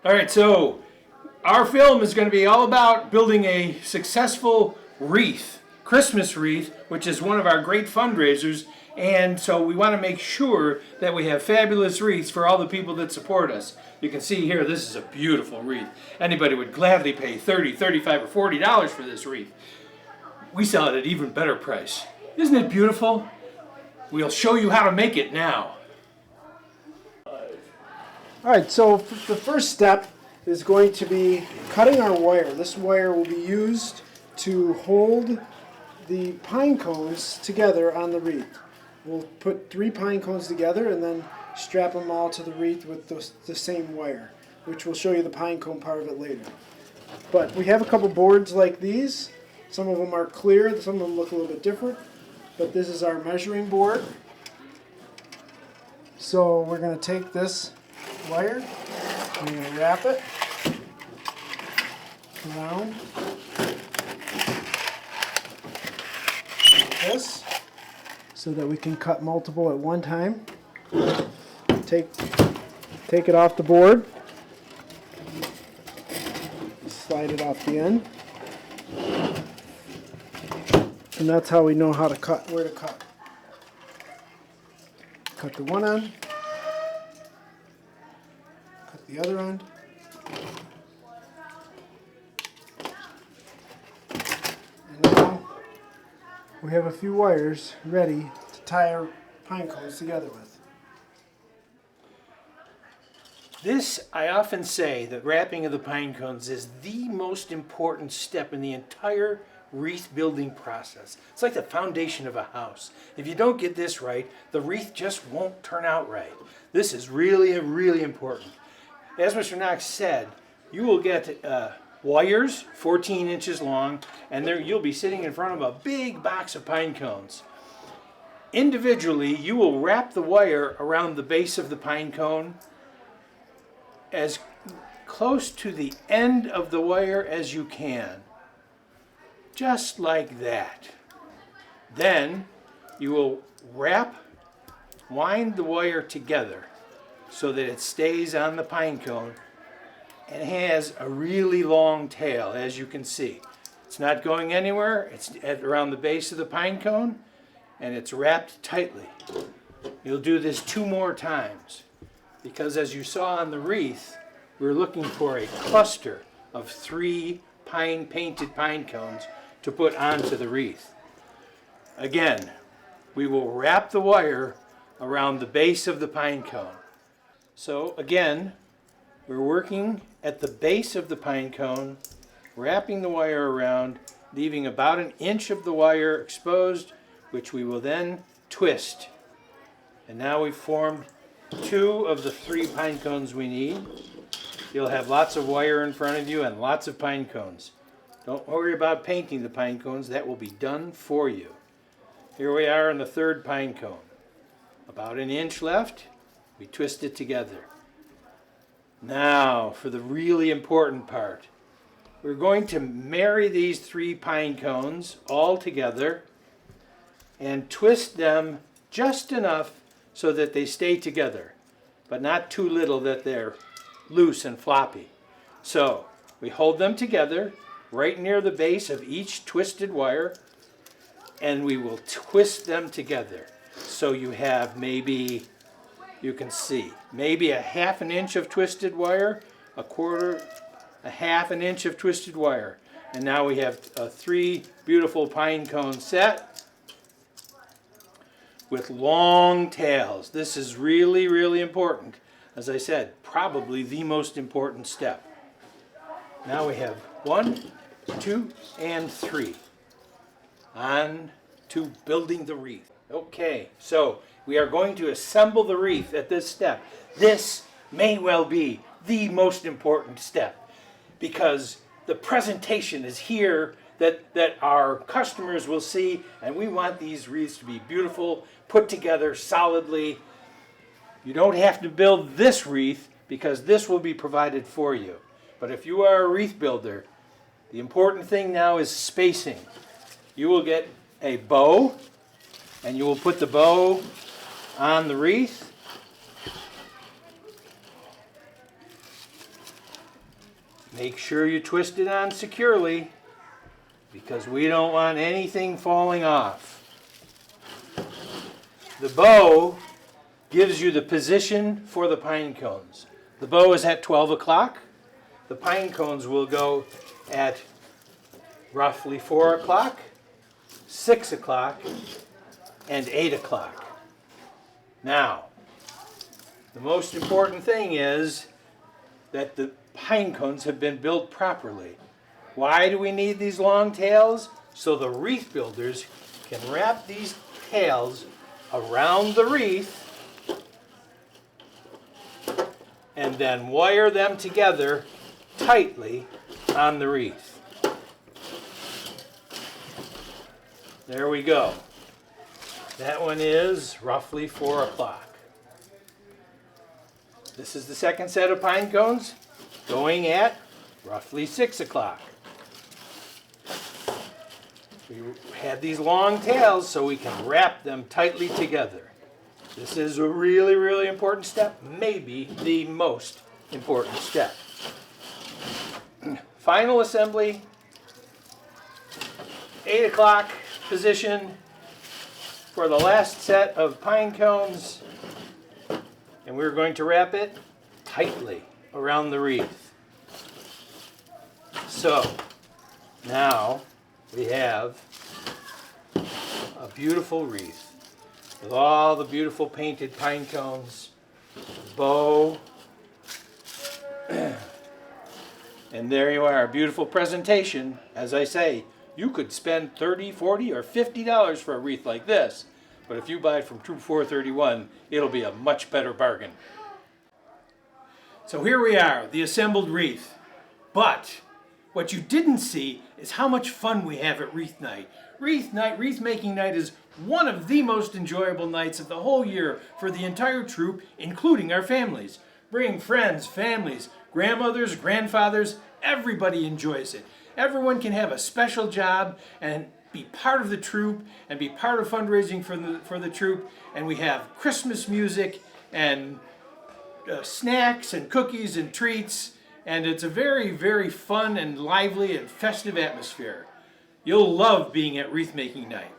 All right, so our film is going to be all about building a successful wreath, Christmas wreath, which is one of our great fundraisers. And so we want to make sure that we have fabulous wreaths for all the people that support us. You can see here, this is a beautiful wreath. Anybody would gladly pay $30, $35, or $40 for this wreath. We sell it at an even better price. Isn't it beautiful? We'll show you how to make it now. All right, so the first step is going to be cutting our wire. This wire will be used to hold the pine cones together on the wreath. We'll put 3 pine cones together and then strap them all to the wreath with the same wire, which we'll show you the pine cone part of it later. But we have a couple boards like these. Some of them are clear, some of them look a little bit different. But this is our measuring board. So we're going to take this wire, I'm going to wrap it around like this so that we can cut multiple at one time. Take it off the board, slide it off the end, and that's how we know how to cut, where to cut. Cut the one end, cut the other end, and now we have a few wires ready to tie our pine cones together with. This, I often say, the wrapping of the pine cones is the most important step in the entire wreath building process. It's like the foundation of a house. If you don't get this right, the wreath just won't turn out right. This is really, really important. As Mr. Knox said, you will get wires 14 inches long, and there you'll be sitting in front of a big box of pine cones. Individually, you will wrap the wire around the base of the pine cone as close to the end of the wire as you can. Just like that. Then you will wind the wire together so that it stays on the pine cone and has a really long tail, as you can see. It's not going anywhere. It's around the base of the pine cone, and it's wrapped tightly. You'll do this 2 more times, because as you saw on the wreath, we're looking for a cluster of 3 painted pine cones to put onto the wreath. Again, we will wrap the wire around the base of the pine cone. So again, we're working at the base of the pine cone, wrapping the wire around, leaving about 1 inch of the wire exposed, which we will then twist. And now we've formed 2 of the 3 pine cones we need. You'll have lots of wire in front of you and lots of pine cones. Don't worry about painting the pine cones, that will be done for you. Here we are in the 3rd pine cone. About 1 inch left, we twist it together. Now for the really important part. We're going to marry these 3 pine cones all together and twist them just enough so that they stay together, but not too little that they're loose and floppy. So we hold them together right near the base of each twisted wire, and we will twist them together. So you have maybe, you can see, maybe 1/2 inch of twisted wire, 1/4 inch of twisted wire. And now we have a 3 beautiful pine cone set with long tails. This is really, really important. As I said, probably the most important step. Now we have 1, 2, and 3. On to building the wreath. Okay, so we are going to assemble the wreath at this step. This may well be the most important step, because the presentation is here that our customers will see, and we want these wreaths to be beautiful, put together solidly. You don't have to build this wreath because this will be provided for you. But if you are a wreath builder, the important thing now is spacing. You will get a bow, and you will put the bow on the wreath. Make sure you twist it on securely because we don't want anything falling off. The bow gives you the position for the pine cones. The bow is at 12 o'clock. The pine cones will go at roughly 4 o'clock, 6 o'clock, and 8 o'clock. Now, the most important thing is that the pine cones have been built properly. Why do we need these long tails? So the wreath builders can wrap these tails around the wreath and then wire them together tightly on the wreath. There we go. That one is roughly 4 o'clock. This is the second set of pine cones going at roughly 6 o'clock. We had these long tails so we can wrap them tightly together. This is a really, really important step, maybe the most important step. Final assembly, 8 o'clock position for the last set of pine cones, and we're going to wrap it tightly around the wreath. So now we have a beautiful wreath with all the beautiful painted pine cones, bow, and there you are, a beautiful presentation. As I say, you could spend $30, $40, or $50 for a wreath like this, but if you buy it from Troop 431, it'll be a much better bargain. So here we are, the assembled wreath. But what you didn't see is how much fun we have at Wreath Night. Wreath Night, Wreath Making Night is one of the most enjoyable nights of the whole year for the entire troop, including our families. Bring friends, families, grandmothers, grandfathers, everybody enjoys it. Everyone can have a special job and be part of the troop and be part of fundraising for the troop. And we have Christmas music and snacks and cookies and treats. And it's a very, very fun and lively and festive atmosphere. You'll love being at Wreath Making Night.